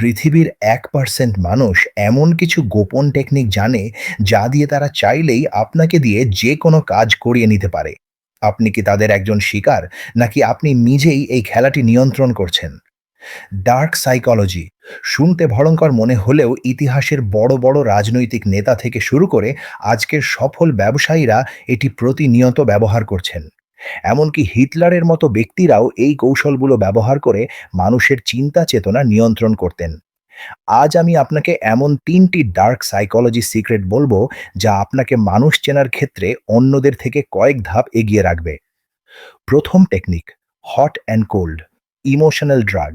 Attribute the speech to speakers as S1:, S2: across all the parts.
S1: পৃথিবীর 1% মানুষ এমন কিছু গোপন টেকনিক জানে যা দিয়ে তারা চাইলেই আপনাকে দিয়ে যে কোনো কাজ করিয়ে নিতে পারে। আপনি কি তাদের একজন শিকার, নাকি আপনি নিজেই এই খেলাটি নিয়ন্ত্রণ করছেন? ডার্ক সাইকোলজি শুনতে ভয়ঙ্কর মনে হলেও ইতিহাসের বড় বড় রাজনৈতিক নেতা থেকে শুরু করে আজকের সফল ব্যবসায়ীরা এটি প্রতিনিয়ত ব্যবহার করছেন। এমনকি হিটলারের মতো ব্যক্তিরাও এই কৌশলগুলো ব্যবহার করে মানুষের চিন্তা চেতনা নিয়ন্ত্রণ করতেন। আজ আমি আপনাকে এমন ৩টি ডার্ক সাইকোলজি সিক্রেট বলবো, যা আপনাকে মানুষ চেনার ক্ষেত্রে অন্যদের থেকে কয়েক ধাপ এগিয়ে রাখবে। প্রথম technique, hot and cold emotional drug.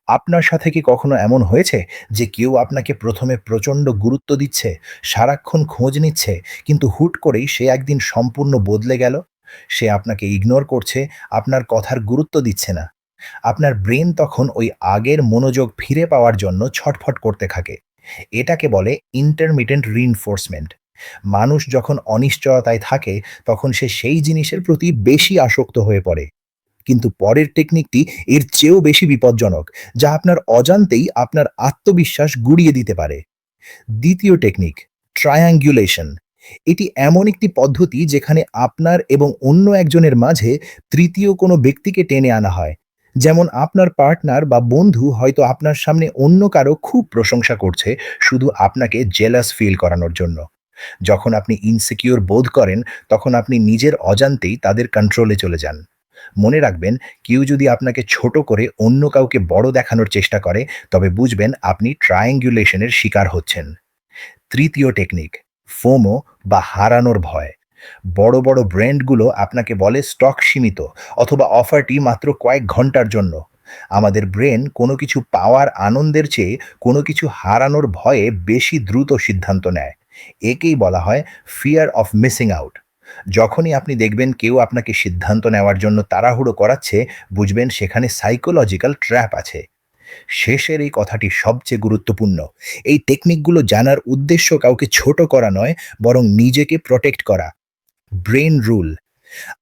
S1: আপনার সাথে কি কখনো এমন হয়েছে যে কেউ আপনাকে প্রথমে প্রচণ্ড গুরুত্ব দিচ্ছে, সারাক্ষণ খোঁজ নিচ্ছে, কিন্তু হুট করেই সে একদিন সম্পূর্ণ বদলে গেল? সে আপনাকে ইগনোর করছে, আপনার কথার গুরুত্ব দিচ্ছে না। আপনার ব্রেন তখন ওই আগের মনোযোগ ফিরে পাওয়ার জন্য ছটফট করতে থাকে। এটাকে বলে ইন্টারমিটেন্ট রিইনফোর্সমেন্ট। মানুষ যখন অনিশ্চয়তায় থাকে, তখন সে সেই জিনিসের প্রতি বেশি আসক্ত হয়ে পড়ে। কিন্তু পরের টেকনিকটি এর চেয়েও বেশি বিপজ্জনক, যা আপনার অজান্তেই আপনার আত্মবিশ্বাস গুঁড়িয়ে দিতে পারে। দ্বিতীয় টেকনিক, ট্রায়াঙ্গুলেশন। এটি এমন একটি পদ্ধতি যেখানে আপনার এবং অন্য একজনের মাঝে তৃতীয় কোনো ব্যক্তিকে টেনে আনা হয়। যেমন আপনার পার্টনার বা বন্ধু হয়তো আপনার সামনে অন্য কারো খুব প্রশংসা করছে, শুধু আপনাকে জেলাস ফিল করানোর জন্য। যখন আপনি ইনসিকিউর বোধ করেন, তখন আপনি নিজের অজান্তেই তাদের কন্ট্রোলে চলে যান। মনে রাখবেন, কেউ যদি আপনাকে ছোট করে অন্য কাউকে বড় দেখানোর চেষ্টা করে, তবে বুঝবেন আপনি ট্রায়াঙ্গুলেশনের শিকার হচ্ছেন। তৃতীয় টেকনিক, ফোমো বা হারানোর ভয়। বড় বড় ব্র্যান্ডগুলো আপনাকে বলে স্টক সীমিত, অথবা অফারটি মাত্র কয়েক ঘন্টার জন্য। আমাদের ব্রেন কোনো কিছু পাওয়ার আনন্দের চেয়ে কোনো কিছু হারানোর ভয়ে বেশি দ্রুত সিদ্ধান্ত নেয়। একেই বলা হয় ফিয়ার অফ মিসিং আউট। যখনই আপনি দেখবেন কেউ আপনাকে সিদ্ধান্ত নেওয়ার জন্য তাড়াহুড়ো করাচ্ছে, বুঝবেন সেখানে সাইকোলজিক্যাল ট্র্যাপ আছে। শেষের এই কথাটি সবচেয়ে গুরুত্বপূর্ণ। এই টেকনিকগুলো জানার উদ্দেশ্য কাউকে ছোট করা নয়, বরং নিজেকে প্রটেক্ট করা। ব্রেন রুল: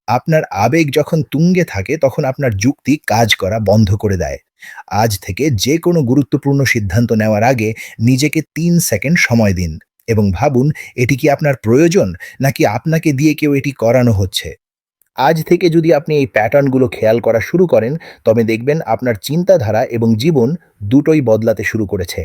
S1: আপনার আবেগ যখন তুঙ্গে থাকে, তখন আপনার যুক্তি কাজ করা বন্ধ করে দেয়। আজ থেকে যে কোনো গুরুত্বপূর্ণ সিদ্ধান্ত নেওয়ার আগে নিজেকে ৩ সেকেন্ড সময় দিন এবং ভাবুন, এটি কি আপনার প্রয়োজন, নাকি আপনাকে দিয়ে কেউ এটি করানো হচ্ছে। আজ থেকে যদি আপনি এই প্যাটার্নগুলো খেয়াল করা শুরু করেন, তবে দেখবেন আপনার চিন্তাধারা এবং জীবন দুটোই বদলাতে শুরু করেছে।